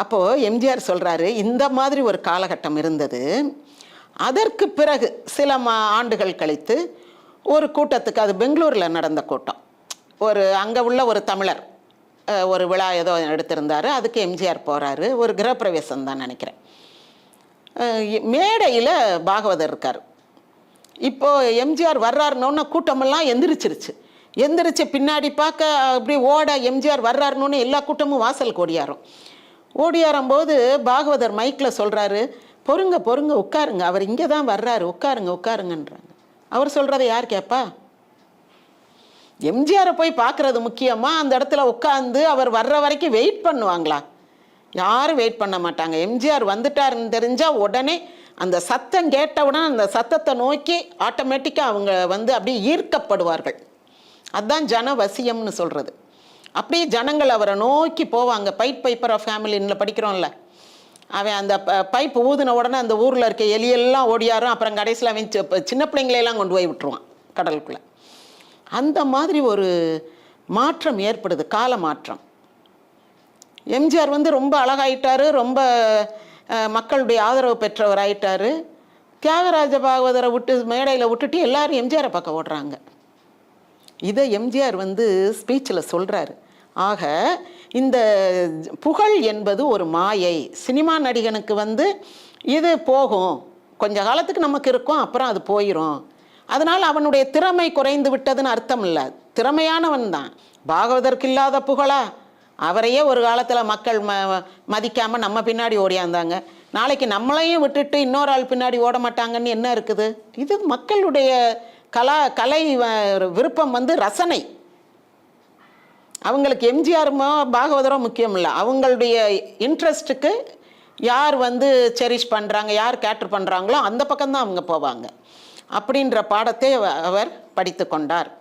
அப்போது எம்ஜிஆர் சொல்கிறாரு, இந்த மாதிரி ஒரு காலகட்டம் இருந்தது. அதற்கு பிறகு சில ஆண்டுகள் கழித்து ஒரு கூட்டத்துக்கு, அது பெங்களூரில் நடந்த கூட்டம், அங்கே உள்ள ஒரு தமிழர் ஒரு விழா ஏதோ எடுத்திருந்தார். அதுக்கு எம்ஜிஆர் போகிறாரு. ஒரு கிரகப்பிரவேசம் தான் நினைக்கிறேன். மேடையில் பாகவதர் இருக்கார். இப்போது எம்ஜிஆர் வர்றாருனோன்னு கூட்டமெல்லாம் எந்திரிச்சு பின்னாடி பார்க்க அப்படி ஓட எம்ஜிஆர் வர்றாருனோன்னு எல்லா கூட்டமும் வாசலுக்கு ஓடியாரும்போது பாகவதர் மைக்கில் சொல்கிறாரு, பொறுங்க உட்காருங்க, அவர் இங்கே தான் வர்றாரு, உட்காருங்கன்றாங்க. அவர் சொல்கிறத யார் கேட்பா? எம்ஜிஆரை போய் பார்க்குறது முக்கியமாக, அந்த இடத்துல உட்காந்து அவர் வர்ற வரைக்கும் வெயிட் பண்ணுவாங்களா? யாரும் வெயிட் பண்ண மாட்டாங்க. எம்ஜிஆர் வந்துட்டாருன்னு தெரிஞ்சால் உடனே அந்த சத்தம் கேட்டவுடன் அந்த சத்தத்தை நோக்கி ஆட்டோமேட்டிக்காக அவங்க அப்படியே ஈர்க்கப்படுவார்கள். அதுதான் ஜனவசியம்னு சொல்கிறது. அப்படியே ஜனங்கள் அவரை நோக்கி போவாங்க. பைப்பர் ஆஃப் ஃபேமிலின்னு படிக்கிறோம்ல, அவன் அந்த பைப் ஊதின உடனே அந்த ஊரில் இருக்க எலியெல்லாம் ஓடியாரும். அப்புறம் கடைசியில் அவன் சின்ன பிள்ளைங்களையெல்லாம் கொண்டு போய் விட்டுருவான் கடலுக்குள்ளே. அந்த மாதிரி ஒரு மாற்றம் ஏற்படுது, கால மாற்றம். எம்ஜிஆர் ரொம்ப அழகாயிட்டார், ரொம்ப மக்களுடைய ஆதரவு பெற்றவர் ஆயிட்டார். தியாகராஜ பாகவதரை மேடையில் விட்டுட்டு எல்லாரும் எம்ஜிஆரை பார்க்க ஓடுறாங்க. இதை எம்ஜிஆர் ஸ்பீச்சில் சொல்கிறாரு. ஆக இந்த புகழ் என்பது ஒரு மாயை. சினிமா நடிகனுக்கு இது போகும், கொஞ்ச காலத்துக்கு நமக்கு இருக்கும், அப்புறம் அது போயிடும். அதனால் அவனுடைய திறமை குறைந்து விட்டதுன்னு அர்த்தம் இல்லை. திறமையானவன் தான். பாகவதற்கு இல்லாத புகழா? அவரையே ஒரு காலத்தில் மக்கள் மதிக்காமல் நம்ம பின்னாடி ஓடியாந்தாங்க. நாளைக்கு நம்மளையும் விட்டுட்டு இன்னொரு ஆள் பின்னாடி ஓட மாட்டாங்கன்னு என்ன இருக்குது? இது மக்களுடைய கலை விருப்பம், ரசனை. அவங்களுக்கு எம்ஜிஆருமோ பாகவதரோ முக்கியம் இல்லை. அவங்களுடைய இன்ட்ரெஸ்ட்டுக்கு யார் செரிஷ் பண்ணுறாங்க, யார் கேட்டர் பண்ணுறாங்களோ அந்த பக்கம்தான் அவங்க போவாங்க. அப்படின்ற பாடத்தை அவர் படித்து கொண்டார்.